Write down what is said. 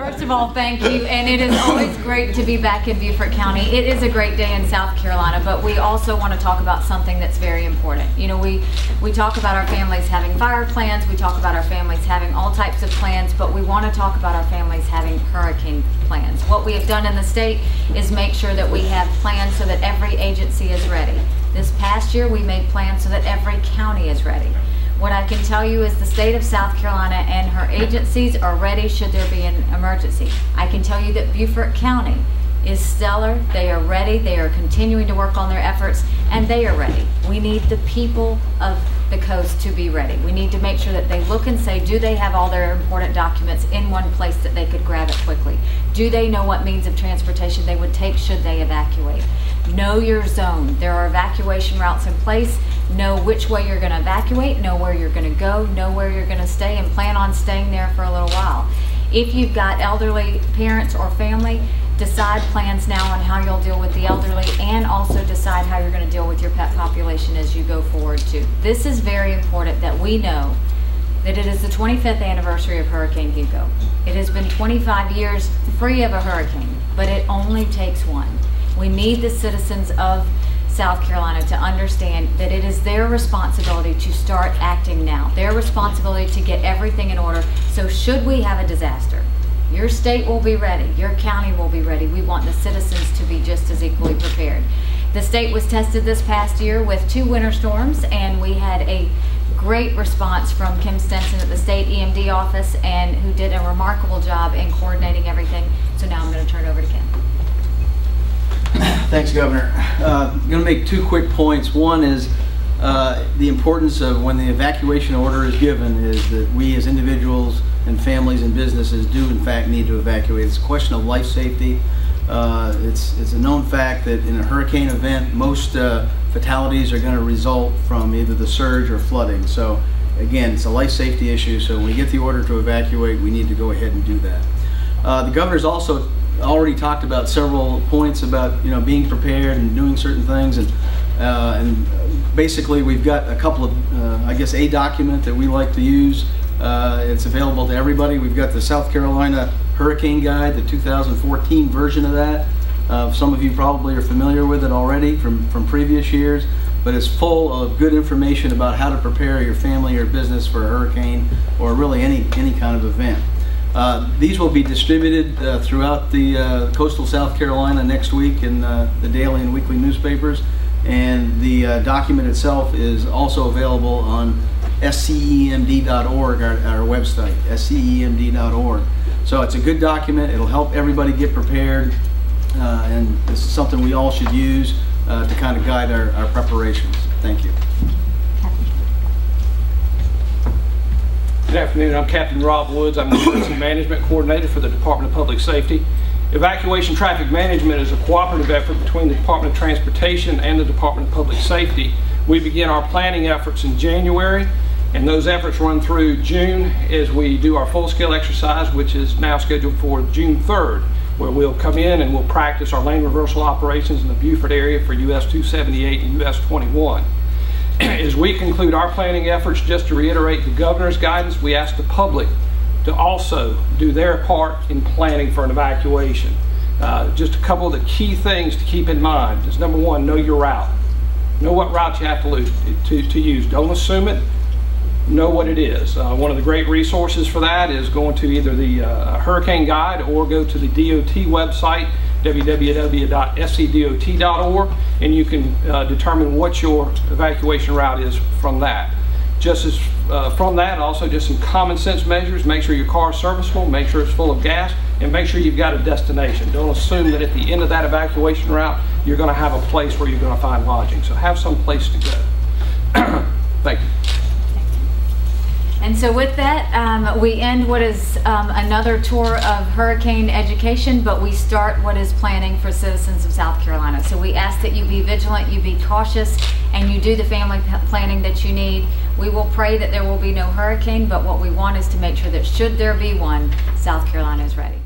First of all, thank you, and it is always great to be back in Beaufort County. It is a great day in South Carolina, but we also want to talk about something that's very important. You know, we talk about our families having fire plans, we talk about our families having all types of plans, but we want to talk about our families having hurricane plans. What we have done in the state is make sure that we have plans so that every agency is ready. This past year, we made plans so that every county is ready. What I can tell you is the state of South Carolina and her agencies are ready should there be an emergency. I can tell you that Beaufort County is stellar. They are ready. They are continuing to work on their efforts, and they are ready. We need the people of the coast to be ready. We need to make sure that they look and say, do they have all their important documents in one place that they could grab it quickly? Do they know what means of transportation they would take should they evacuate? Know your zone. There are evacuation routes in place. Know which way you're going to evacuate, know where you're going to go, know where you're going to stay, and plan on staying there for a little while. If you've got elderly parents or family, decide plans now on how you'll deal with the elderly, and also decide how you're going to deal with your pet population as you go forward too. This is very important that we know that it is the 25th anniversary of Hurricane Hugo. It has been 25 years free of a hurricane, but it only takes one. We need the citizens of South Carolina to understand that it is their responsibility to start acting now. Their responsibility to get everything in order. So should we have a disaster, your state will be ready, your county will be ready. We want the citizens to be just as equally prepared. The state was tested this past year with 2 winter storms, and we had a great response from Kim Stenson at the state EMD office, and who did a remarkable job in coordinating everything. So now I'm going to turn it over to Kim. Thanks, Governor. I'm going to make 2 quick points. One is the importance of when the evacuation order is given is that we as individuals and families and businesses do in fact need to evacuate. It's a question of life safety. It's a known fact that in a hurricane event, most fatalities are going to result from either the surge or flooding. So again, it's a life safety issue. So when we get the order to evacuate, we need to go ahead and do that. The governor's also already talked about several points about being prepared and doing certain things, and basically we've got a couple of I guess a document that we like to use. It's available to everybody. We've got the South Carolina Hurricane Guide, the 2014 version of that. Some of you probably are familiar with it already from previous years, but it's full of good information about how to prepare your family or business for a hurricane or really any kind of event. These will be distributed throughout the coastal South Carolina next week in the daily and weekly newspapers, and the document itself is also available on scemd.org, our website, scemd.org. So it's a good document. It'll help everybody get prepared, and this is something we all should use to kind of guide our preparations. Thank you. Good afternoon, I'm Captain Rob Woods. I'm the Emergency Management Coordinator for the Department of Public Safety. Evacuation Traffic Management is a cooperative effort between the Department of Transportation and the Department of Public Safety. We begin our planning efforts in January, and those efforts run through June as we do our full-scale exercise, which is now scheduled for June 3rd, where we'll come in and we'll practice our lane reversal operations in the Beaufort area for US 278 and US 21. As we conclude our planning efforts, just to reiterate the governor's guidance, we ask the public to also do their part in planning for an evacuation. Just a couple of the key things to keep in mind is, number one, know your route. Know what route you have to use. Don't assume it. Know what it is. One of the great resources for that is going to either the Hurricane Guide or go to the DOT website, www.scdot.org, and you can determine what your evacuation route is from that. Just as from that, also just some common sense measures. Make sure your car is serviceable, make sure it's full of gas, and make sure you've got a destination. Don't assume that at the end of that evacuation route you're going to have a place where you're going to find lodging. So have some place to go. Thank you. And so with that, we end what is another tour of hurricane education, but we start what is planning for citizens of South Carolina. So we ask that you be vigilant, you be cautious, and you do the family planning that you need. We will pray that there will be no hurricane, but what we want is to make sure that should there be one, South Carolina is ready.